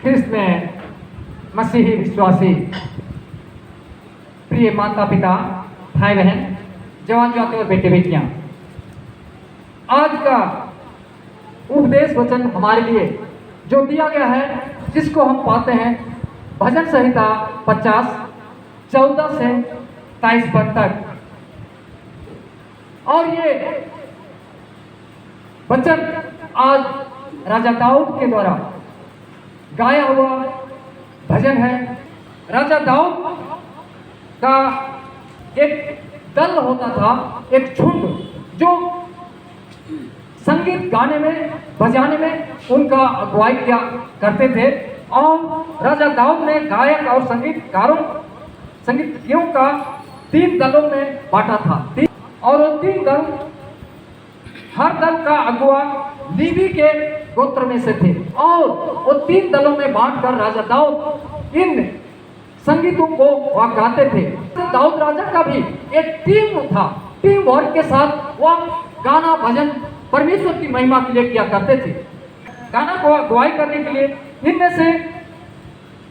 ख्रिस्त में मसीही विश्वासी प्रिय माता पिता, भाई बहन, जवान जवान और बेटे बेटियां, आज का उपदेश वचन हमारे लिए जो दिया गया है, जिसको हम पाते हैं भजन संहिता 50 14 से 23 पद तक। और ये वचन आज राजा दाऊद के द्वारा गाया हुआ भजन है। राजा दाऊद का एक दल होता था, एक झुंड, जो संगीत गाने में बजाने में उनका अगुवाई किया करते थे। और राजा दाऊद ने गायक और संगीतज्ञों का 3 दलों में बांटा था। और वो 3 दल, हर दल का अगुवा लीवी के गोत्र में से थे। और वो 3 दलों में बांटकर राजा दाऊद इन संगीतों को वह गाते थे। दाऊद राजा का भी एक टीम था, टीम वर्क के साथ वह गाना भजन परमेश्वर की महिमा के लिए किया करते थे। गाना को अगुवाई करने के लिए इनमें से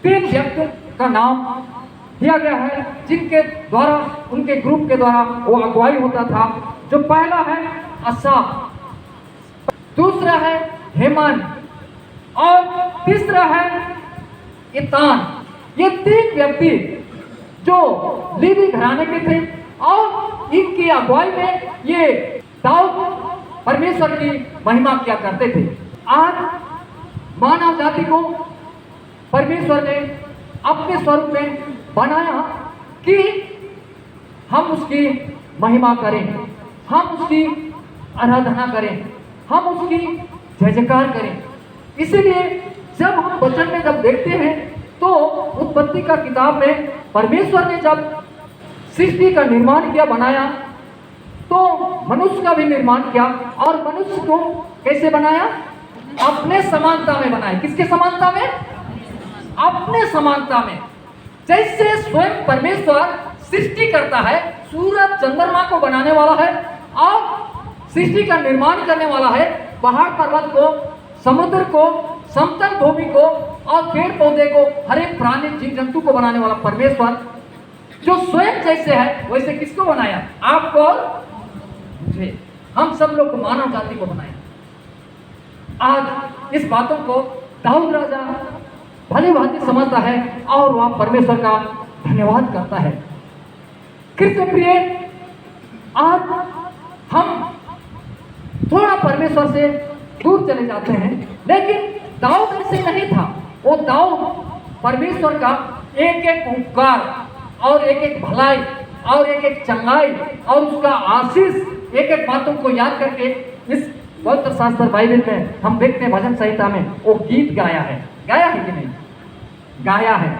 3 व्यक्तियों का नाम दिया गया है, जिनके द्वारा, उनके ग्रुप के द्वारा वो अगुवाई होता था। जो पहला है असाफ, दूसरा है हेमान और तीसरा है इतान। ये 3 व्यक्ति जो लीवी घराने के थे और इनकी अगुवाई में ये दाऊद परमेश्वर की महिमा किया करते थे। आज मानव जाति को परमेश्वर ने अपने स्वरूप में बनाया कि हम उसकी महिमा करें, हम उसकी आराधना करें, हम उसकी जय जयकार करें। इसीलिए जब हम वचन में जब देखते हैं तो उत्पत्ति का किताब में परमेश्वर ने जब सृष्टि का निर्माण किया, बनाया, तो मनुष्य का भी निर्माण किया। और मनुष्य को कैसे बनाया? अपने समानता में बनाया। किसके समानता में? अपने समानता में। जैसे स्वयं परमेश्वर सृष्टि करता है, सूरज चंद्रमा को बनाने वाला है और सृष्टि का निर्माण करने वाला है, पहाड़ पर्वत को, समुद्र को, समतल भूमि को और पेड़ पौधे को, हर एक प्राणी जीव जंतु को बनाने वाला परमेश्वर जो स्वयं जैसे है वैसे किसको बनाया? आपको और मुझे, हम सब लोग को, मानव जाति को बनाया। आज इस बातों को दाऊद राजा भली भांति समझता है और वह परमेश्वर का धन्यवाद करता है। कृष्ण प्रिय, आज हम थोड़ा परमेश्वर से दूर चले जाते हैं, लेकिन दाऊद ऐसे नहीं था। वो दाऊद परमेश्वर का एक एक उपकार और एक एक भलाई और एक एक चंगाई और उसका आशीष, एक एक बातों को याद करके इस पवित्र शास्त्र बाइबल में हम देखते हैं, भजन संहिता में वो गीत गाया है। गाया है कि नहीं? गाया है।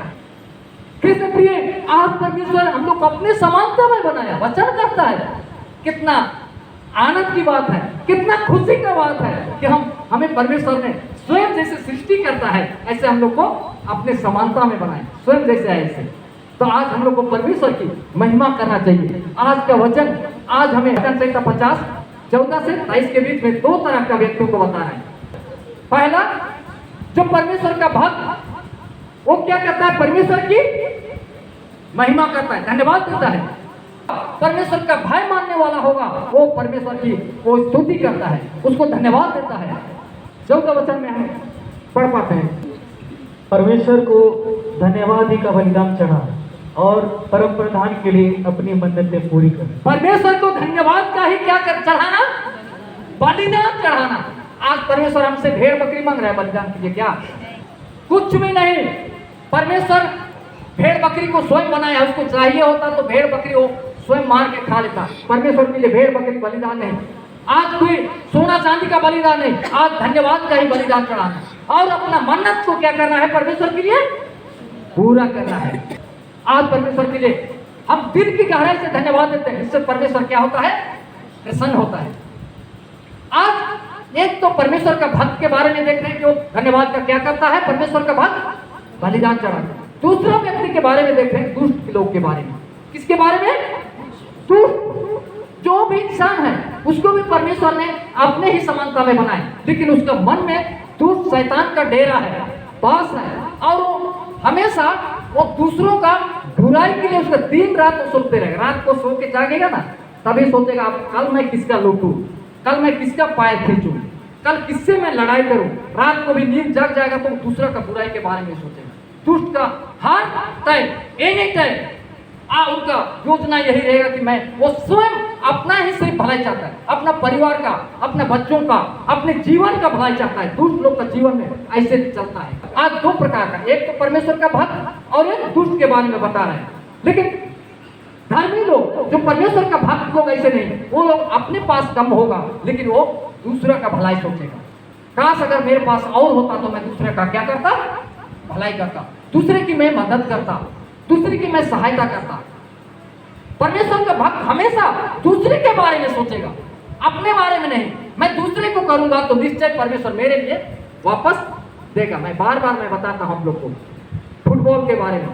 कृष्ण प्रिय, आज परमेश्वर हम लोग को अपने समानता में बनाया, वचन करता है। कितना आनंद की बात है, कितना खुशी का बात है कि हमें परमेश्वर ने स्वयं जैसे सृष्टि करता है ऐसे हम लोग को अपने समानता में बनाए, स्वयं जैसे है ऐसे। तो आज हम लोग को परमेश्वर की महिमा करना चाहिए। आज का वचन, आज हमें भजन संहिता 50 14 से 23 के बीच में 2 तरह का व्यक्तियों को बताना है। पहला, जो परमेश्वर का भक्त, वो क्या करता है? परमेश्वर की महिमा करता है, धन्यवाद देता है। परमेश्वर का भय मानने वाला होगा, वो परमेश्वर की वो स्तुति करता है, उसको धन्यवाद देता है। 14 वचन में हम पढ़ पाते हैं, परमेश्वर को धन्यवाद ही का बलिदान चढ़ा और परम प्रधान के लिए अपनी मन्नतें पूरी कर। परमेश्वर को धन्यवाद का ही क्या कर चढ़ाना? बलिदान चढ़ाना। आज परमेश्वर हमसे भेड़ बकरी मांग रहा है बलिदान के लिए, क्या? कुछ भी नहीं। परमेश्वर भेड़ बकरी को स्वयं बनाया, उसको चाहिए होता तो भेड़ बकरी वो स्वयं मार के खा लेता। परमेश्वर के लिए भेड़ बकरी बलिदान नहीं। आज कोई सोना चांदी का बलिदान नहीं, आज धन्यवाद का ही बलिदान चढ़ाना और अपना मन्नत को क्या करना है? परमेश्वर के लिए पूरा करना है। आज परमेश्वर के लिए हम दिल की गहराई से धन्यवाद देते हैं, इससे परमेश्वर क्या होता है? प्रसन्न होता है। आज एक तो परमेश्वर का भक्त के बारे में देख रहे हैं कि वो धन्यवाद का क्या करता है? परमेश्वर का भक्त बलिदान चढ़ाता है। दूसरा व्यक्ति के बारे में देख रहे हैं, दुष्ट लोग के बारे में। किसके बारे में? दुष्ट। जो भी इंसान है उसको भी परमेश्वर ने अपने ही समानता में बनाया, लेकिन उसका मन में दुष्ट शैतान का डेरा है, वास है। और वो हमेशा वो दूसरों का बुराई के लिए उसका दिन रात वो सोचते रहेगा। रात को सो के जागेगा ना, तभी सोचेगा अब कल मैं किसका लूटूं, कल मैं किसका पैर खींचूं, कल किससे मैं लड़ाई करूं। रात को भी नींद जग जाएगा तो दूसरा का बुराई के बारे में सोचेगा। दुष्ट का हर टाइम एनी टाइम उनका योजना यही रहेगा कि मैं वो स्वयं अपना ही सिर्फ भलाई चाहता है, अपना परिवार का, अपने बच्चों का, अपने जीवन का भलाई चाहता है। दुष्ट लोग का जीवन में ऐसे चलता है। आज दो प्रकार का, एक तो परमेश्वर का भक्त और एक दुष्ट के बारे में बता रहे हैं। लेकिन धर्मी लोग जो परमेश्वर का भक्त लोग ऐसे नहीं, वो लोग अपने पास कम होगा लेकिन वो दूसरा का भलाई सोचेगा। काश अगर मेरे पास और होता तो मैं दूसरे का क्या करता, भलाई करता, दूसरे की मैं मदद करता, दूसरे की मैं सहायता करता। परमेश्वर का भक्त हमेशा दूसरे के बारे में सोचेगा, अपने बारे में नहीं। मैं दूसरे को करूंगा तो निश्चय परमेश्वर मेरे लिए वापस देगा। मैं बार बार मैं बताता हूं हम लोग को फुटबॉल के बारे में।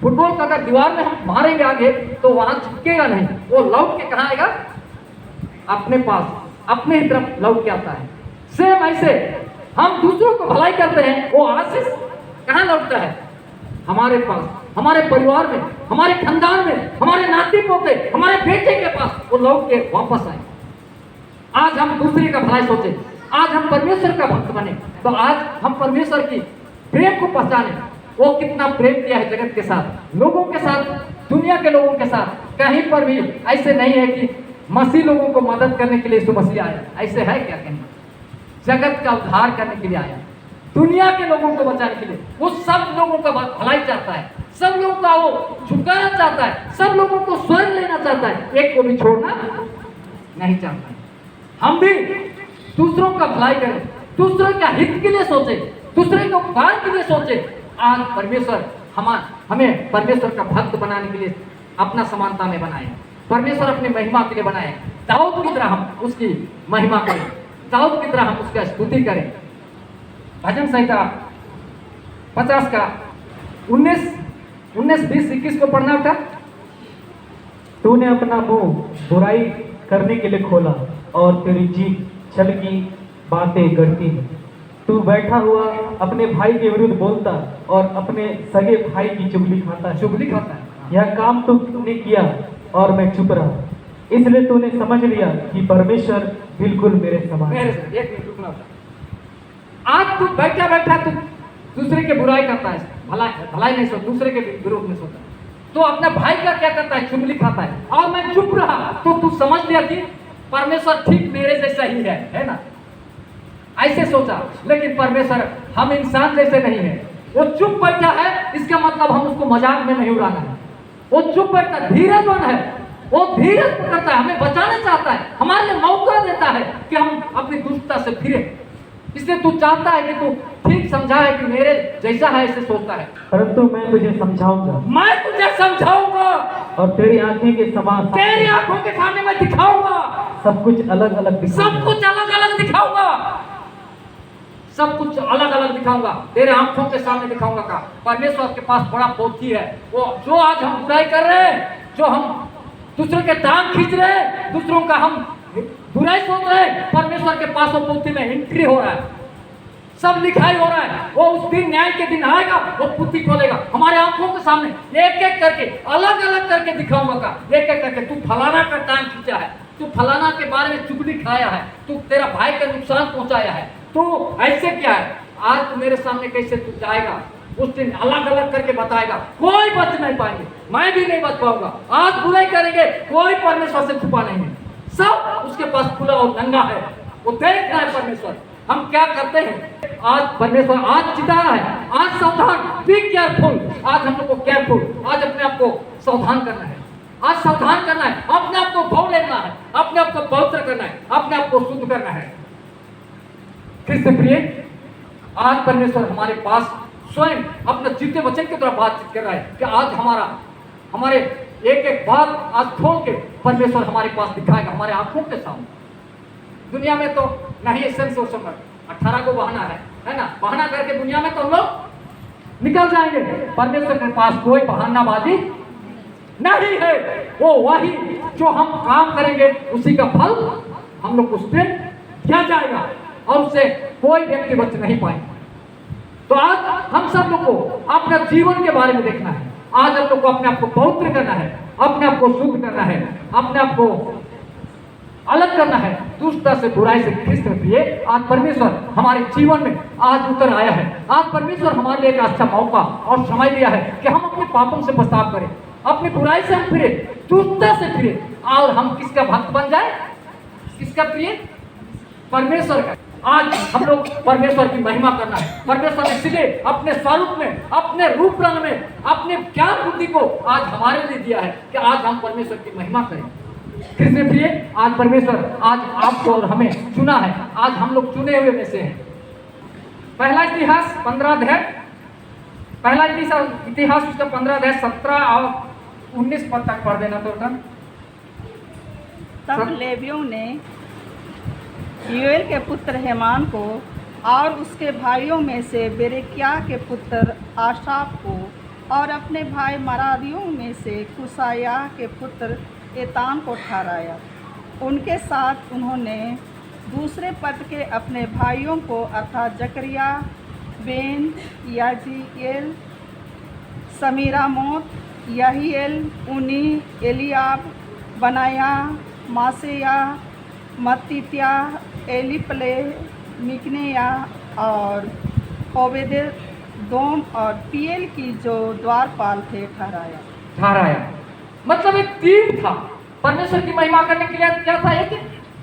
फुटबॉल का अगर दीवार में हम मारेंगे आगे तो वहां चिपकेगा नहीं, वो लौट के कहां आएगा, अपने पास, अपने ही तरफ लौट के आता है। सेम ऐसे हम दूसरों को भलाई करते हैं, वो आशीष कहां लौटता है, हमारे पास, हमारे परिवार में, हमारे खानदान में, हमारे नाती पोते, हमारे बेटे के पास वो लौट के वापस आए। आज हम दूसरे का भलाई सोचे, आज हम परमेश्वर का भक्त बने, तो आज हम परमेश्वर की प्रेम को पहचाने। वो कितना प्रेम किया है जगत के साथ, लोगों के साथ, दुनिया के लोगों के साथ। कहीं पर भी ऐसे नहीं है कि मसीह लोगों को मदद करने के लिए यीशु मसीह आया, ऐसे है क्या? कहीं जगत का उद्धार करने के लिए आया, दुनिया के लोगों को बचाने के लिए। वो सब लोगों का भलाई चाहता है, सब लोगों का वो छुटकारा चाहता है, सब लोगों को स्वर्ग लेना चाहता है, एक को भी छोड़ना नहीं चाहता है। हम भी दूसरों का भलाई करें, दूसरों का हित के लिए सोचे, दूसरे को उपकार के लिए सोचे। आज परमेश्वर हमें परमेश्वर का भक्त बनाने के लिए अपना समानता में बनाए, परमेश्वर अपनी महिमा के लिए बनाए। दाऊद की तरह हम उसकी महिमा करें, दाऊद की तरह हम उसका स्तुति करें। भजन संहिता 50 का 19, 20, 21 को पढ़ना था। तूने अपना मुंह बुराई करने के लिए खोला और तेरी जीभ छल की बातें गढ़ती है। तू बैठा हुआ अपने भाई के विरुद्ध बोलता और अपने सगे भाई की चुगली खाता है। चुगली खाता है। यह काम तूने किया और मैं चुप रहा, इसलिए तूने समझ लिया कि परमेश्वर बिल्कुल मेरे समान है। एक मिनट रुकना होता। आज तू बैठा बैठा तू दूसरे के बुराई करता है, भलाई नहीं सोच, दूसरे के विरोध में सोचता है। तो अपने भाई का क्या करता है, चुगली खाता है। और मैं चुप रहा तो तू समझ लिया कि परमेश्वर ठीक मेरे जैसा ही है ना, ऐसे सोचा। लेकिन परमेश्वर हम इंसान जैसे नहीं है। वो चुप बैठा है, इसका मतलब हम उसको मजाक में नहीं उड़ाना है। वो चुप बैठा, धीरजवान है, वो धीरज पकड़ता है, हमें बचाना चाहता है, हमारे लिए मौका देता है कि हम अपनी दुष्टता से फिरे। इसलिए तू चाहता है कि तू ठीक समझा है कि मेरे जैसा है, ऐसे सोचता है। परंतु मैं तुझे समझाऊंगा, मैं तुझे समझाऊंगा और तेरी आंखें के समान, तेरी आंखों के सामने मैं दिखाऊंगा, सब कुछ अलग अलग दिखाऊंगा, सब कुछ अलग अलग दिखाऊंगा, सब कुछ अलग अलग दिखाऊंगा, तेरे आंखों के सामने दिखाऊंगा। का परमेश्वर के पास बड़ा पोथी है। वो जो आज हम बुराई कर रहे हैं, जो हम दूसरों के टांग खींच रहे हैं, दूसरों का हम बुराई सोच रहे हैं, परमेश्वर के पास वो पोथी में एंट्री हो रहा है, सब लिखाई हो रहा है। वो उस दिन, न्याय के दिन आएगा, वो पुट्टी खोलेगा, हमारे आंखों के सामने एक एक करके अलग अलग करके दिखाऊंगा। का एक एक करके तू फलाना का टांग खींचा है, तू फलाना के बारे में चुगली खाया है, तू तेरा भाई का नुकसान पहुंचाया है, तो ऐसे क्या है। आज तू मेरे सामने कैसे तू जाएगा, उस दिन अलग अलग करके बताएगा, कोई बच नहीं पाएंगे, मैं भी नहीं बच पाऊंगा। आज बुराई करेंगे, कोई परमेश्वर से छुपा नहीं है, सब उसके पास खुला और नंगा है, वो देख रहा है परमेश्वर हम क्या करते हैं। आज परमेश्वर आज चिता रहा है, आज सावधान, बी केयरफुल। आज हम लोग को केयरफुल, आज अपने आप को सावधान करना है, आज सावधान करना है, अपने आप को धो लेना है, अपने आप को पवित्र करना है, अपने आप को शुद्ध करना है। कृष्ण प्रिय, आज परमेश्वर हमारे पास स्वयं अपने जीते वचन की तरफ बातचीत कर रहा है कि आज हमारे एक एक बात आज खोल के परमेश्वर हमारे पास दिखाएगा, हमारे आंखों के सामने। दुनिया में तो नहीं सेंस 18 को बहाना है ना, बहाना करके दुनिया में तो हम लोग निकल जाएंगे। परमेश्वर के पास कोई बहानाबाजी नहीं है। वो वही जो हम काम करेंगे उसी का फल हम लोग उस दिन दिया जाएगा और उससे कोई व्यक्ति बच नहीं पाएंगे। तो आज हम सब लोग को अपने जीवन के बारे में देखना है। आज हम लोग को अपने आप को पवित्र करना है, अपने आप को शुद्ध करना है, अपने आप को अलग करना है दुष्टता से, बुराई से। ख्रिस्त में प्रिय, आज परमेश्वर हमारे जीवन में आज उतर आया है। आज परमेश्वर हमारे लिए एक अच्छा मौका और समय दिया है कि हम अपने पापों से पछतावा करें, अपनी बुराई से हम फिरे, दुष्टता से फिरे और हम किसका भक्त बन जाए? किसका प्रिय? परमेश्वर का। आज हम लोग परमेश्वर की महिमा करना है। परमेश्वर ने इसलिए अपने स्वरूप में, अपने रूप रंग में, अपने ज्ञान बुद्धि को आज हमारे लिए दिया है कि आज हम परमेश्वर की महिमा करें। किसने प्रिय? आज परमेश्वर आज आपको और हमें चुना है। आज हम लोग चुने हुए में से हैं। पहला इतिहास 15 अध्याय, पहला इतिहास उसका 15 अध्याय 17 और 19 पद तक पढ़ देना। तो तब लेवियों ने यूएल के पुत्र हेमान को और उसके भाइयों में से बेरेकिया के पुत्र आशाप को और अपने भाई मरारियों में से कुसाया के पुत्र एतान को ठहराया। उनके साथ उन्होंने दूसरे पद के अपने भाइयों को अर्थात जकरिया, बेन याजीएल, समीरामोत, यहीएल, उनी, एलियाब, बनाया, मासेया, मत्तित्या, एलिपले, मिकनेया और ओबेदेदोम और पीएल की जो द्वारपाल थे ठहराया। मतलब एक टीम था परमेश्वर की महिमा करने के लिए। क्या था? एक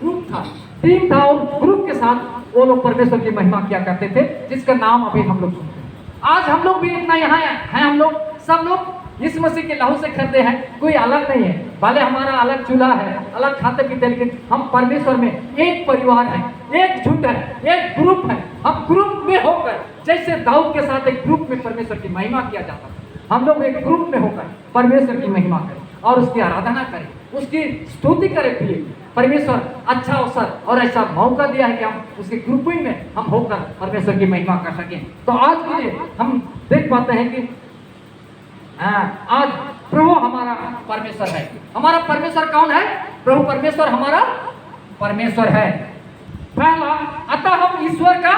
ग्रुप था, टीम था और ग्रुप के साथ वो लोग परमेश्वर की महिमा किया करते थे, जिसका नाम अभी हम लोग सुनते हैं। आज हम लोग भी इतना यहाँ हैं, हम लोग सब लोग इस मसीह के लहू से खरीदे हैं। कोई अलग नहीं है, भले हमारा अलग चूल्हा है, अलग खाते पीते, लेकिन हम परमेश्वर में एक परिवार है, एक झुंड है, एक ग्रुप है। हम ग्रुप में होकर, जैसे दाऊद के साथ एक ग्रुप में परमेश्वर की महिमा किया जाता था, हम लोग एक ग्रुप में होकर परमेश्वर की महिमा करें और उसकी आराधना करें, उसकी स्तुति करें। प्रिय, परमेश्वर अच्छा अवसर और ऐसा मौका दिया है कि हम उसके ग्रुप ही में हम होकर परमेश्वर की महिमा कर सकें। तो आज के लिए हम देख पाते हैं कि आज प्रभु हमारा परमेश्वर है। हमारा परमेश्वर कौन है? प्रभु परमेश्वर हमारा परमेश्वर है। पहला, अतः हम ईश्वर का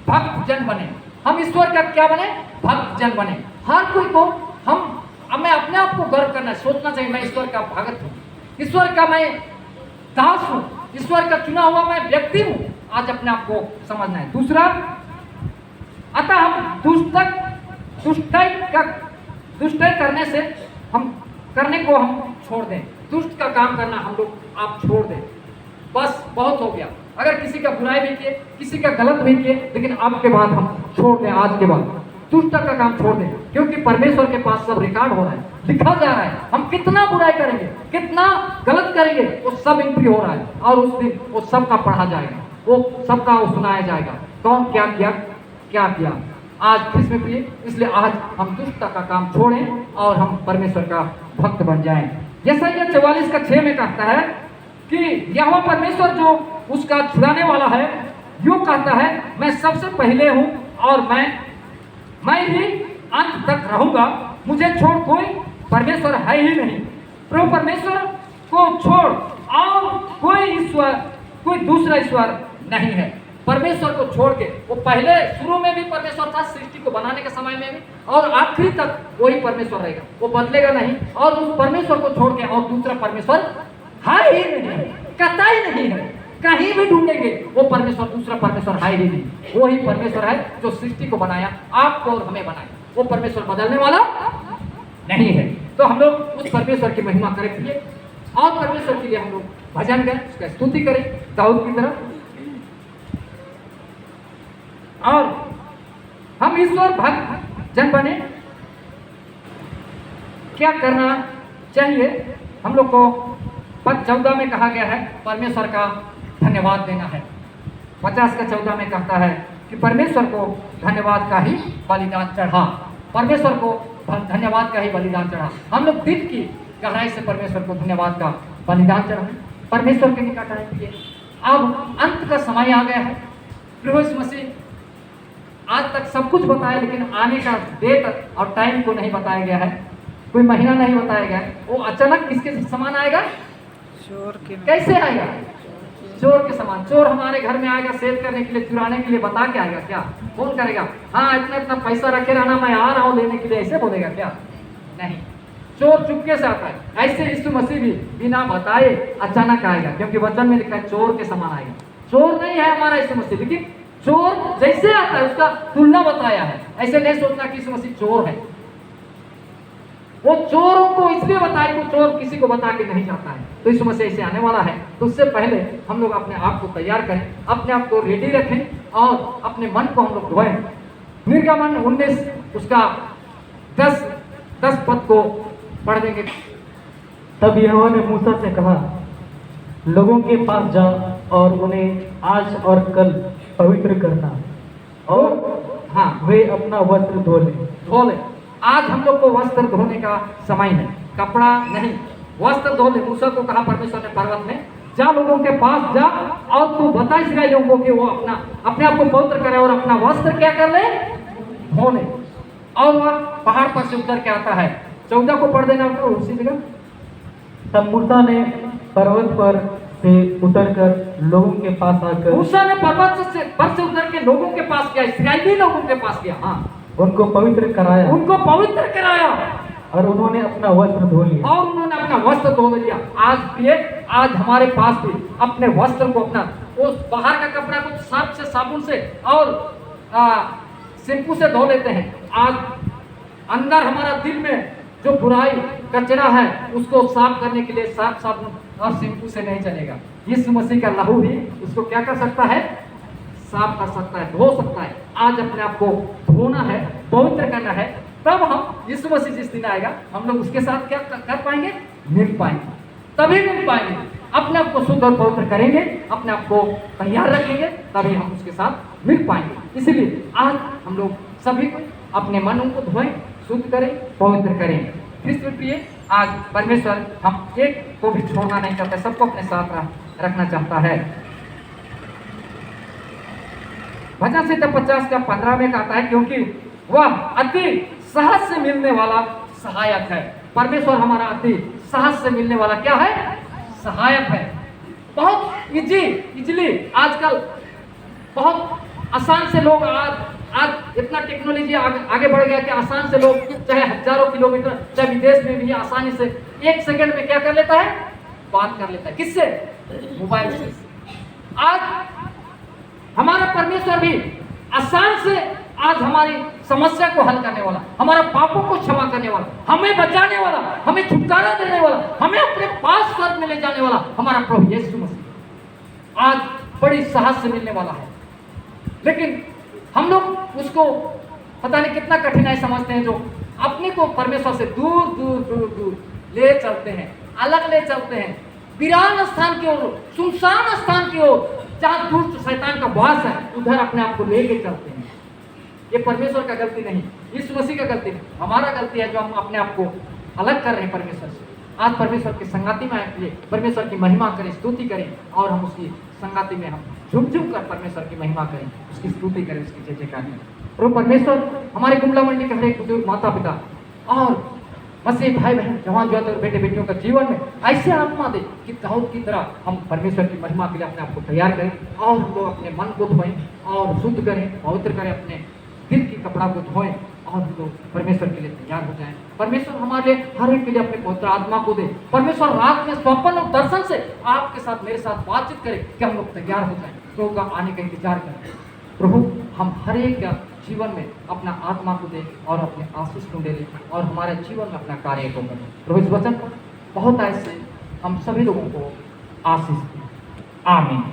भक्त जन बने। हम ईश्वर का क्या बने? भक्त जन बने। हर कोई को हमें अपने आप को गर्व करना, सोचना चाहिए मैं ईश्वर का भक्त हूँ, ईश्वर का मैं दास हूँ, ईश्वर का चुना हुआ मैं व्यक्ति हूँ। आज अपने आप को समझना है। दूसरा, अतः हम दुष्टाई करने से करने को हम छोड़ दें। दुष्ट का काम करना हम लोग आप छोड़ दें। बस बहुत हो गया। अगर किसी का बुराई भी किए, किसी का गलत भी किए, लेकिन अब के बाद हम छोड़ दें। आज के बाद दुष्ट का काम छोड़ दें, क्योंकि परमेश्वर के पास सब रिकॉर्ड हो रहा है, लिखा जा रहा है। हम कितना बुराई करेंगे, कितना गलत करेंगे, वो सब एंट्री हो रहा है और उस दिन वो सबका पढ़ा जाएगा, वो सबका सुनाया जाएगा, कौन क्या किया, क्या किया। आज किसमें प्रिय? इसलिए आज हम दुष्टता का काम छोड़ें और हम परमेश्वर का भक्त बन जाएं। यशायाह 44:6 में कहता है कि यहोवा परमेश्वर जो उसका छुड़ाने वाला है, यूं कहता है, मैं सबसे पहले हूं और मैं ही अंत तक रहूंगा, मुझे छोड़ कोई परमेश्वर है ही नहीं। प्रभु परमेश्वर को छोड़ और कोई दूसरा ईश्वर नहीं है। परमेश्वर को छोड़ के, वो पहले शुरू में भी परमेश्वर था, सृष्टि को बनाने के समय में भी, और आखिरी तक वही परमेश्वर रहेगा, वो बदलेगा नहीं। और उस परमेश्वर को छोड़ के और दूसरा परमेश्वर है ही नहीं, कतई नहीं है। कहीं भी ढूंढेंगे वो परमेश्वर, दूसरा परमेश्वर है ही नहीं। वही परमेश्वर है जो सृष्टि को बनाया, आपको और हमें बनाया। वो परमेश्वर बदलने वाला नहीं है। तो हम लोग उस परमेश्वर की महिमा करेंगे और परमेश्वर के लिए हम लोग भजन करें, उसका स्तुति करें दाऊद की तरह। और हम ईश्वर भक्त जन बने। क्या करना चाहिए? हम लोग को पद 14 में कहा गया है परमेश्वर का धन्यवाद देना है। 50:14 में कहता है कि परमेश्वर को धन्यवाद का ही बलिदान चढ़ा। परमेश्वर को धन्यवाद का ही बलिदान चढ़ा। हम लोग दिल की गहराई से परमेश्वर को धन्यवाद का बलिदान चढ़ाएं, परमेश्वर के निकट आएंगे। अब अंत का समय आ गया है। प्रभु यीशु मसीह आज तक सब कुछ बताया, लेकिन आने का डेट और टाइम को नहीं बताया गया है, कोई महीना नहीं बताया गया है। वो अचानक किसके समान आएगा, कैसे आएगा? चोर के समान। चोर हमारे घर में आएगा सेल करने के लिए, चुराने के लिए, बता के आएगा क्या? कौन करेगा? हाँ इतना इतना पैसा रखे रहना, मैं आ रहा हूँ लेने के लिए, ऐसे बोलेगा क्या? नहीं, चोर चुपके से आता है। ऐसे यीशु मसीह भी बिना बताए अचानक आएगा, क्योंकि वचन में लिखा है चोर के समान आएगा। चोर नहीं है हमारा यीशु मसीह, लेकिन चोर जैसे आता है उसका तुलना बताया है। ऐसे नहीं सोचना कि यीशु मसीह चोर है। वो चोरों को इसलिए बताए, वो चोर किसी को बता के नहीं जाता है। तो यीशु मसीह ऐसे आने वाला है, तो उससे पहले हम लोग अपने आप को तैयार करें, अपने आप को रेडी रखें और अपने मन को हम लोग धोएं। निर्गमन 19 उसका 10 पद को पढ़ देंगे। तब यहोवा ने मूसा से कहा, लोगों के पास जा और उन्हें आज और कल पवित्र करना, और हाँ वे अपना वस्त्र धो ले। आज हम लोग को वस्त्र धोने का समय है, कपड़ा नहीं, वस्त्र धो ले। मूसा को कहा परमेश्वर ने पर्वत में, जा लोगों के पास जा और तू बता इस्राएलियों को कि वो अपने आप को पवित्र करे और अपना वस्त्र क्या कर ले? धो ले। और वह पहाड़ पर से उतर के आता है। 14 को पढ़ देना तो उसी जगह। तब मूसा ने पर्वत पर से उतरकर लोगों के पास आकर, मूसा ने पर्वत पर से उतर के लोगों के पास गया, इस्राएली लोगों के पास गया, हाँ उनको पवित्र कराया, उनको पवित्र कराया और उन्होंने अपना वस्त्र धो लिया। और उन्होंने अपना वस्त्र धो लिया। आज हमारे पास भी अपने वस्त्र को, अपना उस बाहर का कपड़ा को सर्फ से, साबुन से और शैम्पू से धो लेते हैं। आज अंदर हमारा दिल में जो बुराई कचरा है उसको साफ करने के लिए साफ साबुन और शैम्पू से नहीं चलेगा। यीशु मसीह का लहू ही उसको क्या कर सकता है? साफ कर सकता है, धो सकता है। आज अपने आप को धोना है, पवित्र करना है, तब हम यीशु मसीह जिस दिन आएगा हम लोग उसके साथ क्या कर पाएंगे? मिल पाएंगे, तभी मिल पाएंगे। अपने आप को शुद्ध और पवित्र करेंगे, अपने आप को तैयार रखेंगे, तभी हम उसके साथ मिल पाएंगे। इसीलिए आज हम लोग सभी को अपने मनों को धोएं, शुद्ध करें, पवित्र करें। कृष्ण प्रिय, आज परमेश्वर हम एक को भी छोड़ना नहीं चाहता, सबको अपने साथ रखना चाहता है। भजन संहिता 50 का 15 में कहता है, क्योंकि वह अति सहज से मिलने वाला सहायक है। परमेश्वर हमारा अति सहज से मिलने वाला क्या है? सहायक है। बहुत इजीली आजकल बहुत आसान से लोग आज इतना टेक्नोलॉजी आगे बढ़ गया कि आसान से लोग चाहे हजारों किलोमीटर, चाहे विदेश में भी आसानी से 1 सेकंड में क्या कर लेता है? बात कर लेता है। किससे? मोबाइल से। आज हमारा परमेश्वर भी आसान से आज हमारी समस्या को हल करने वाला, हमारा पापों को क्षमा करने वाला, हमें बचाने वाला, हमें छुटकारा देने वाला, हमें अपने पास स्वर्ग में ले जाने वाला हमारा प्रभु यीशु मसीह आज बड़ी साहस से मिलने वाला है। लेकिन हम लोग उसको पता नहीं कितना कठिनाई समझते हैं, जो अपने को परमेश्वर से दूर दूर दूर दूर ले चलते हैं, अलग ले चलते हैं, वीरान स्थान की ओर, सुनसान स्थान की ओर, जहाँ दुष्ट शैतान का वास है, उधर अपने आप को लेके चलते हैं। ये परमेश्वर का गलती नहीं, यीशु मसीह का गलती नहीं, हमारा गलती है जो हम अपने आप को अलग कर रहे हैं परमेश्वर से। आज परमेश्वर की संगति में आए, परमेश्वर की महिमा करें, स्तुति करें, और हम उसकी संगति में हम झुक झुक कर परमेश्वर की महिमा करें, उसकी स्तुति करें, उसकी जय जयकार करें। प्रभु परमेश्वर हमारे गुमला मंडी के हर एक बुजुर्ग माता पिता और मसीह भाई बहन, जवान जवान और बेटे बेटियों का जीवन में ऐसे आत्मा दे कि दाऊद की तरह हम परमेश्वर की महिमा के लिए अपने आप को तैयार करें, और हम लोग अपने मन को धोएं और शुद्ध करें, पवित्र करें, अपने दिल की कपड़ा को धोएं, और हम लोग परमेश्वर के लिए तैयार हो जाएं। परमेश्वर हमारे हर एक के लिए अपने पवित्र आत्मा को दे। परमेश्वर रात में स्वप्न और दर्शन से आपके साथ, मेरे साथ बातचीत करे कि हम लोग तैयार हो जाएं, प्रभु का आने का इंतजार करें। प्रभु हम हर एक का जीवन में अपना आत्मा को दे और अपने आशीष को दे, और हमारे जीवन में अपना कार्य को करें। प्रभु इस वचन को बहुत ऐसे हम सभी लोगों को आशीष दें। आमीन।